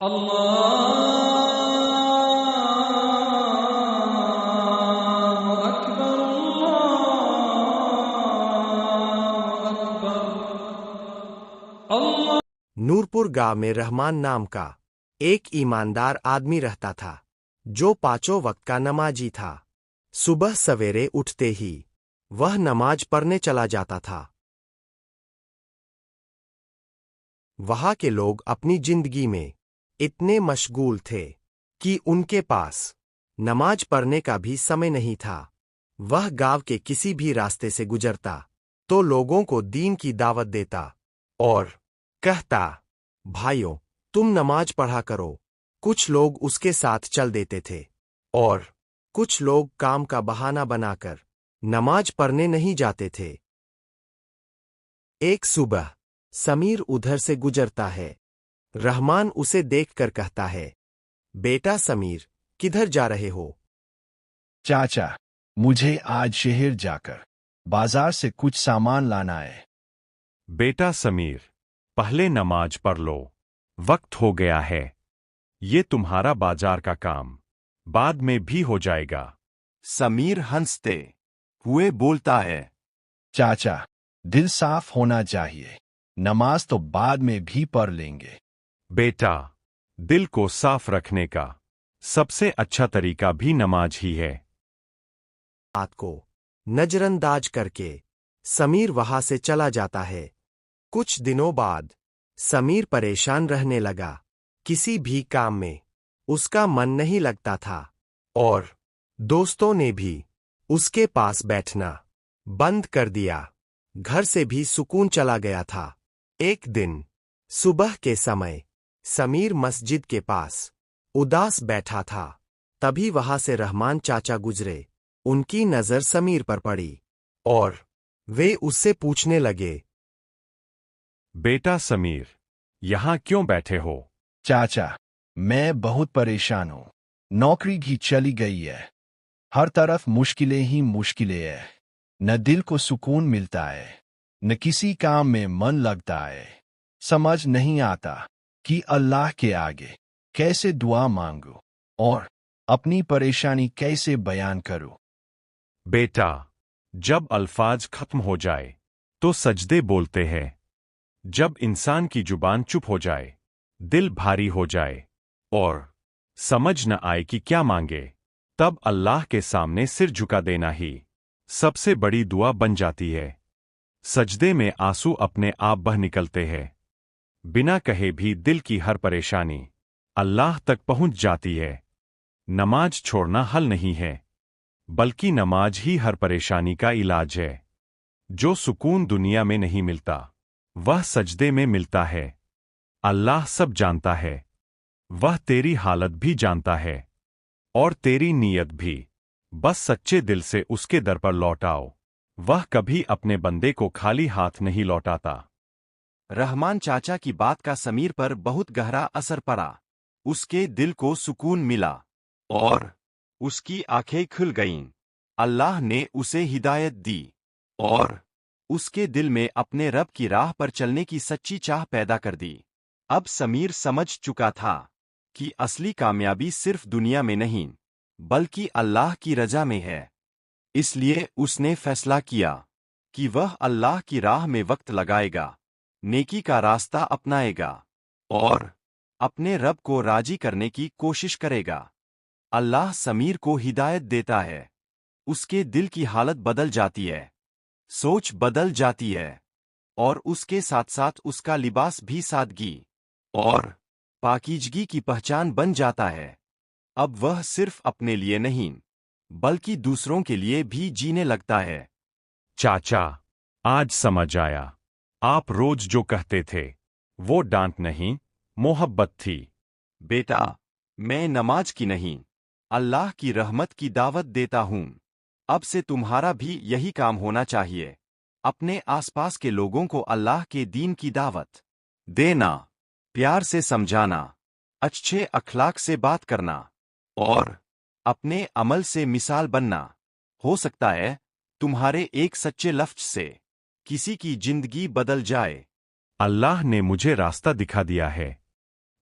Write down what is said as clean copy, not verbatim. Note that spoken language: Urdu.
اللہ اکبر اللہ اکبر اللہ۔ نورپور گاؤں میں رحمان نام کا ایک ایماندار آدمی رہتا تھا جو پانچوں وقت کا نمازی تھا۔ صبح سویرے اٹھتے ہی وہ نماز پڑھنے چلا جاتا تھا۔ وہاں کے لوگ اپنی زندگی میں اتنے مشغول تھے کہ ان کے پاس نماز پڑھنے کا بھی سمے نہیں تھا۔ وہ گاؤں کے کسی بھی راستے سے گزرتا تو لوگوں کو دین کی دعوت دیتا اور کہتا، بھائیوں تم نماز پڑھا کرو۔ کچھ لوگ اس کے ساتھ چل دیتے تھے اور کچھ لوگ کام کا بہانہ بنا کر نماز پڑھنے نہیں جاتے تھے۔ ایک صبح سمیر ادھر سے گزرتا ہے۔ رحمان اسے دیکھ کر کہتا ہے، بیٹا سمیر کدھر جا رہے ہو؟ چاچا، مجھے آج شہر جا کر بازار سے کچھ سامان لانا ہے۔ بیٹا سمیر، پہلے نماز پڑھ لو، وقت ہو گیا ہے۔ یہ تمہارا بازار کا کام بعد میں بھی ہو جائے گا۔ سمیر ہنستے ہوئے بولتا ہے، چاچا، دل صاف ہونا چاہیے، نماز تو بعد میں بھی پڑھ لیں گے۔ بیٹا، دل کو صاف رکھنے کا سب سے اچھا طریقہ بھی نماز ہی ہے۔ بات کو نظر انداز کر کے سمیر وہاں سے چلا جاتا ہے۔ کچھ دنوں بعد سمیر پریشان رہنے لگا۔ کسی بھی کام میں اس کا من نہیں لگتا تھا اور دوستوں نے بھی اس کے پاس بیٹھنا بند کر دیا۔ گھر سے بھی سکون چلا گیا تھا۔ ایک دن صبح کے سمے سمیر مسجد کے پاس اداس بیٹھا تھا۔ تبھی وہاں سے رحمان چاچا گزرے۔ ان کی نظر سمیر پر پڑی اور وہ اس سے پوچھنے لگے، بیٹا سمیر، یہاں کیوں بیٹھے ہو؟ چاچا، میں بہت پریشان ہوں۔ نوکری بھی چلی گئی ہے، ہر طرف مشکلیں ہی مشکلیں ہیں۔ نہ دل کو سکون ملتا ہے، نہ کسی کام میں من لگتا ہے۔ سمجھ نہیں آتا کہ اللہ کے آگے کیسے دعا مانگوں اور اپنی پریشانی کیسے بیان کروں۔ بیٹا، جب الفاظ ختم ہو جائے تو سجدے بولتے ہیں۔ جب انسان کی زبان چپ ہو جائے، دل بھاری ہو جائے اور سمجھ نہ آئے کہ کیا مانگے، تب اللہ کے سامنے سر جھکا دینا ہی سب سے بڑی دعا بن جاتی ہے۔ سجدے میں آنسو اپنے آپ بہہ نکلتے ہیں۔ بنا کہے بھی دل کی ہر پریشانی اللہ تک پہنچ جاتی ہے۔ نماز چھوڑنا حل نہیں ہے، بلکہ نماز ہی ہر پریشانی کا علاج ہے۔ جو سکون دنیا میں نہیں ملتا، وہ سجدے میں ملتا ہے۔ اللہ سب جانتا ہے، وہ تیری حالت بھی جانتا ہے اور تیری نیت بھی۔ بس سچے دل سے اس کے در پر لوٹاؤ، وہ کبھی اپنے بندے کو خالی ہاتھ نہیں لوٹاتا۔ رحمان چاچا کی بات کا سمیر پر بہت گہرا اثر پڑا۔ اس کے دل کو سکون ملا اور اس کی آنکھیں کھل گئیں۔ اللہ نے اسے ہدایت دی اور اس کے دل میں اپنے رب کی راہ پر چلنے کی سچی چاہ پیدا کر دی۔ اب سمیر سمجھ چکا تھا کہ اصلی کامیابی صرف دنیا میں نہیں، بلکہ اللہ کی رضا میں ہے۔ اس لیے اس نے فیصلہ کیا کہ وہ اللہ کی راہ میں وقت لگائے گا، نیکی کا راستہ اپنائے گا اور اپنے رب کو راضی کرنے کی کوشش کرے گا۔ اللہ سمیر کو ہدایت دیتا ہے، اس کے دل کی حالت بدل جاتی ہے، سوچ بدل جاتی ہے اور اس کے ساتھ ساتھ اس کا لباس بھی سادگی اور پاکیزگی کی پہچان بن جاتا ہے۔ اب وہ صرف اپنے لیے نہیں، بلکہ دوسروں کے لیے بھی جینے لگتا ہے۔ چاچا، آج سمجھ آیا، آپ روز جو کہتے تھے وہ ڈانٹ نہیں، محبت تھی۔ بیٹا، میں نماز کی نہیں، اللہ کی رحمت کی دعوت دیتا ہوں۔ اب سے تمہارا بھی یہی کام ہونا چاہیے، اپنے آس پاس کے لوگوں کو اللہ کے دین کی دعوت دینا، پیار سے سمجھانا، اچھے اخلاق سے بات کرنا اور اپنے عمل سے مثال بننا۔ ہو سکتا ہے تمہارے ایک سچے لفظ سے کسی کی زندگی بدل جائے۔ اللہ نے مجھے راستہ دکھا دیا ہے،